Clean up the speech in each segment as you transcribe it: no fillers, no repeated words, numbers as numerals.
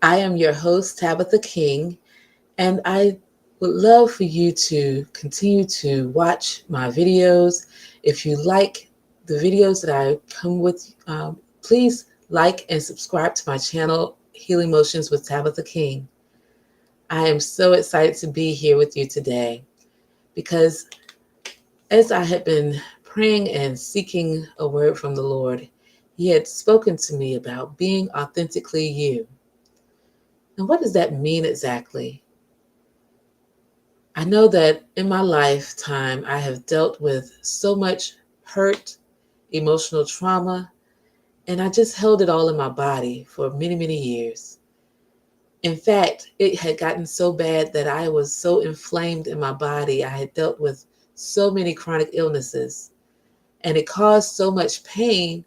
I am your host, Tabitha King, and I would love for you to continue to watch my videos. If you like the videos that I come with, please like and subscribe to my channel, Healing Motions with Tabitha King. I am so excited to be here with you today because as I had been praying and seeking a word from the Lord, He had spoken to me about being authentically you. And what does that mean exactly? I know that in my lifetime, I have dealt with so much hurt, emotional trauma, and I just held it all in my body for many, many years. In fact, it had gotten so bad that I was so inflamed in my body. I had dealt with so many chronic illnesses, and it caused so much pain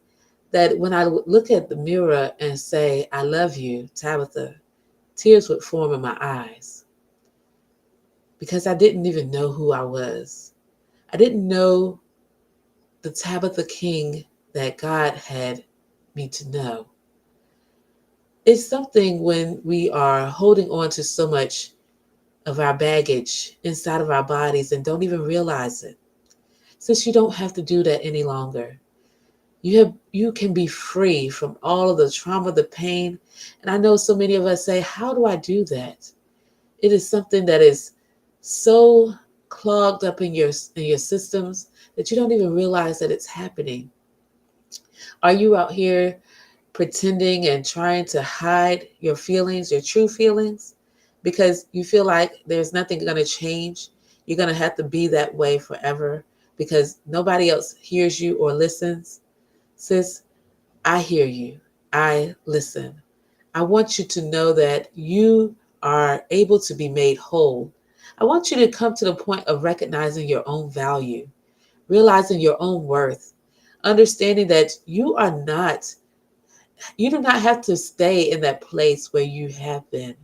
that when I would look at the mirror and say, I love you, Tabitha, tears would form in my eyes because I didn't even know who I was. I didn't know the Tabitha King that God had me to know. It's something when we are holding on to so much of our baggage inside of our bodies and don't even realize it. Since you don't have to do that any longer. You can be free from all of the trauma, the pain. And I know so many of us say, how do I do that? It is something that is so clogged up in your systems that you don't even realize that it's happening. Are you out here pretending and trying to hide your feelings, your true feelings, because you feel like there's nothing going to change? You're going to have to be that way forever because nobody else hears you or listens. Sis, I hear you. I listen. I want you to know that you are able to be made whole. I want you to come to the point of recognizing your own value, realizing your own worth, understanding that you do not have to stay in that place where you have been.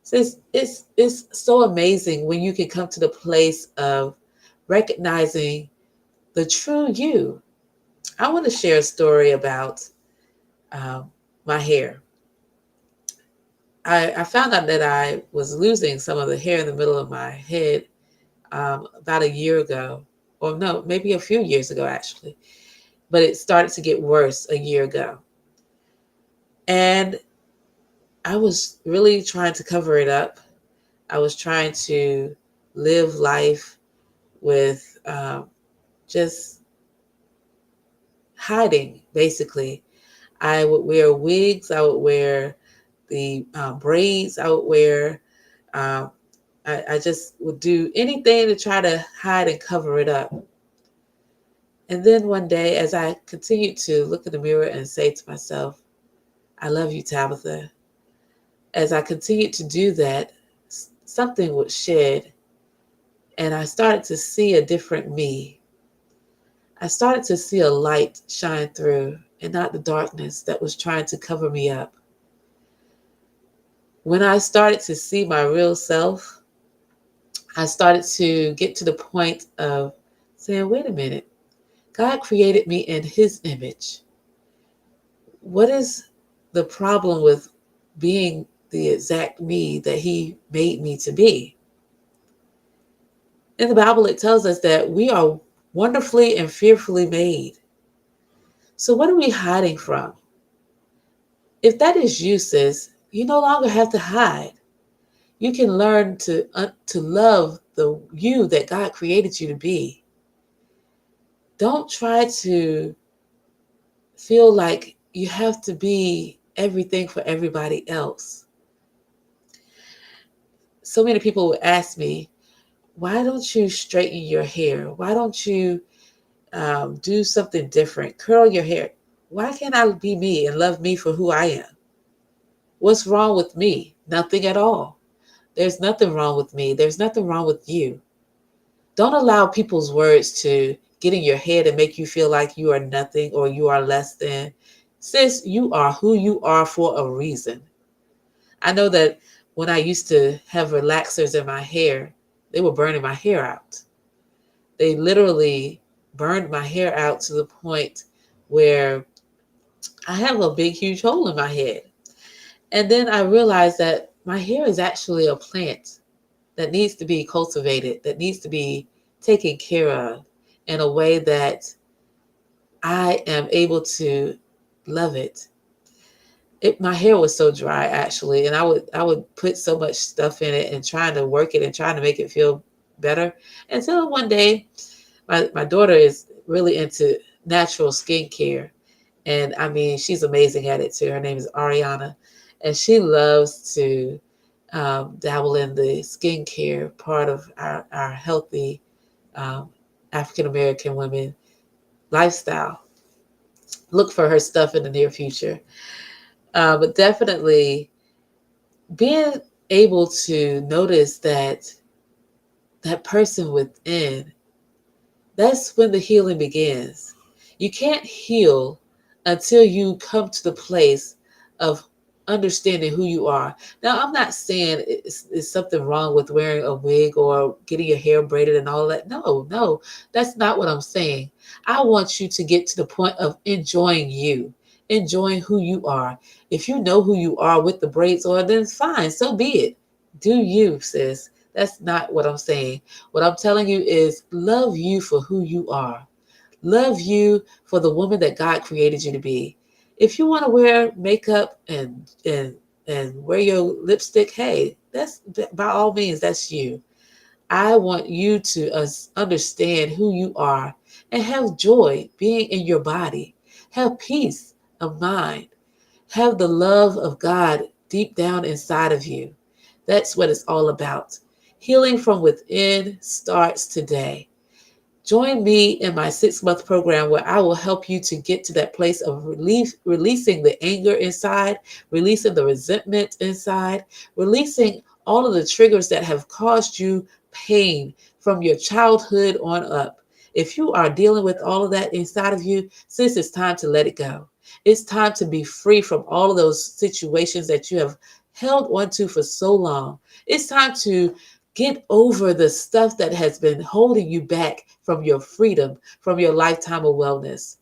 So it's so amazing when you can come to the place of recognizing the true you. I want to share a story about um, my hair. I found out that I was losing some of the hair in the middle of my head about a year ago, or no, maybe a few years ago actually. But it started to get worse a year ago. And I was really trying to cover it up. I was trying to live life with just hiding, basically. I would wear wigs, I would wear the braids, I would wear, um, I just would do anything to try to hide and cover it up. And then one day, as I continued to look in the mirror and say to myself, I love you, Tabitha, as I continued to do that, something would shed, and I started to see a different me. I started to see a light shine through and not the darkness that was trying to cover me up. When I started to see my real self, I started to get to the point of saying, wait a minute, God created me in His image. What is the problem with being the exact me that He made me to be? In the Bible, it tells us that we are wonderfully and fearfully made. So, what are we hiding from? If that is you, sis, you no longer have to hide. You can learn to love the you that God created you to be. Don't try to feel like you have to be everything for everybody else. So many people would ask me, why don't you straighten your hair? Why don't you do something different? Curl your hair. Why can't I be me and love me for who I am? What's wrong with me? Nothing at all. There's nothing wrong with me. There's nothing wrong with you. Don't allow people's words to get in your head and make you feel like you are nothing or you are less than. Sis, you are who you are for a reason. I know that when I used to have relaxers in my hair, they were burning my hair out. They literally burned my hair out to the point where I have a big, huge hole in my head. And then I realized that my hair is actually a plant that needs to be cultivated, that needs to be taken care of in a way that I am able to love it. My hair was so dry actually, and I would put so much stuff in it and trying to work it and trying to make it feel better until one day my daughter is really into natural skincare, and I mean she's amazing at it too. Her name is Ariana, and she loves to dabble in the skincare part of our healthy um, African American women lifestyle. Look for her stuff in the near future. But definitely being able to notice that person within, that's when the healing begins. You can't heal until you come to the place of understanding who you are. Now, I'm not saying it's something wrong with wearing a wig or getting your hair braided and all that. No, no, that's not what I'm saying. I want you to get to the point of enjoying you, enjoying who you are. If you know who you are with the braids on, then fine, so be it. Do you, sis. That's not what I'm saying. What I'm telling you is love you for who you are. Love you for the woman that God created you to be. If you want to wear makeup and wear your lipstick, hey, that's by all means that's you. I want you to understand who you are and have joy being in your body. Have peace of mind. Have the love of God deep down inside of you. That's what it's all about. Healing from within starts today. Join me in my 6 month program where I will help you to get to that place of relief, releasing the anger inside, releasing the resentment inside, releasing all of the triggers that have caused you pain from your childhood on up. If you are dealing with all of that inside of you, sis, it's time to let it go. It's time to be free from all of those situations that you have held onto for so long. It's time to get over the stuff that has been holding you back from your freedom, from your lifetime of wellness.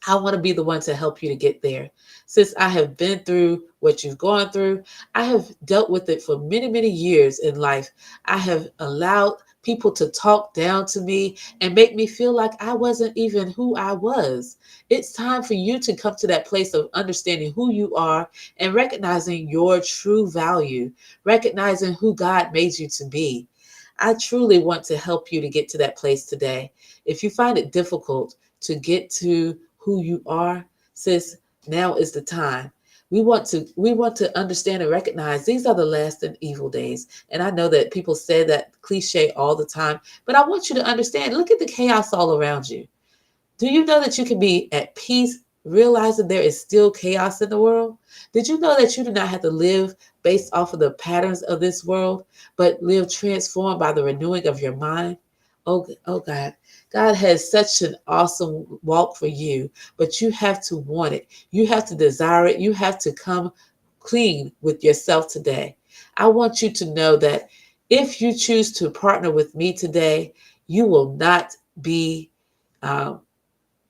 I want to be the one to help you to get there. Since I have been through what you've gone through, I have dealt with it for many, many years in life. I have allowed people to talk down to me and make me feel like I wasn't even who I was. It's time for you to come to that place of understanding who you are and recognizing your true value, recognizing who God made you to be. I truly want to help you to get to that place today. If you find it difficult to get to who you are, sis, now is the time. We want to understand and recognize these are the last and evil days. And I know that people say that cliche all the time, but I want you to understand, look at the chaos all around you. Do you know that you can be at peace realizing there is still chaos in the world? Did you know that you do not have to live based off of the patterns of this world, but live transformed by the renewing of your mind? Oh God. God has such an awesome walk for you, but you have to want it. You have to desire it. You have to come clean with yourself today. I want you to know that if you choose to partner with me today, you will not be um,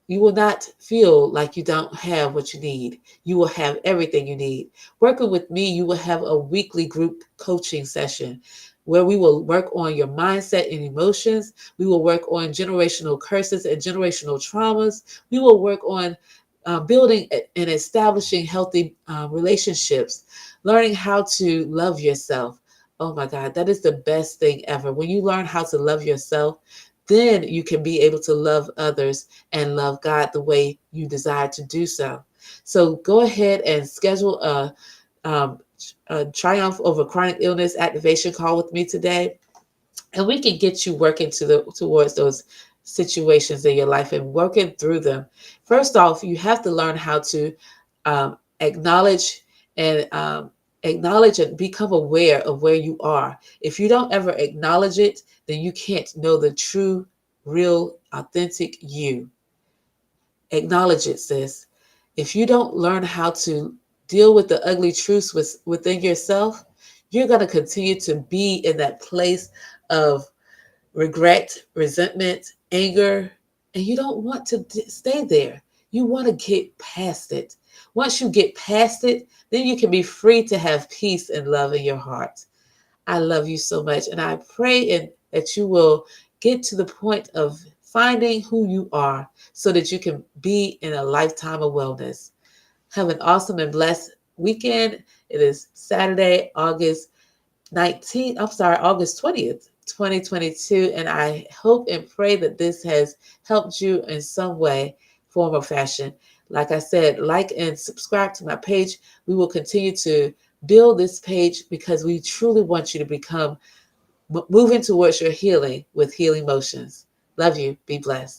you will not feel like you don't have what you need. You will have everything you need. Working with me, you will have a weekly group coaching session where we will work on your mindset and emotions. We will work on generational curses and generational traumas. We will work on building and establishing healthy relationships, learning how to love yourself. Oh my God, that is the best thing ever. When you learn how to love yourself, then you can be able to love others and love God the way you desire to do so. So go ahead and schedule um, a Triumph Over Chronic Illness activation call with me today, and we can get you working towards those situations in your life and working through them. First off, you have to learn how to acknowledge and acknowledge and become aware of where you are. If you don't ever acknowledge it, then you can't know the true, real, authentic you. Acknowledge it, sis. If you don't learn how to deal with the ugly truths within yourself, you're going to continue to be in that place of regret, resentment, anger, and you don't want to stay there. You want to get past it. Once you get past it, then you can be free to have peace and love in your heart. I love you so much. And I pray that you will get to the point of finding who you are so that you can be in a lifetime of wellness. Have an awesome and blessed weekend. It is Saturday, August 19th. I'm sorry, August 20th, 2022. And I hope and pray that this has helped you in some way, form, or fashion. Like I said, like and subscribe to my page. We will continue to build this page because we truly want you to become moving towards your healing with Healing Motions. Love you. Be blessed.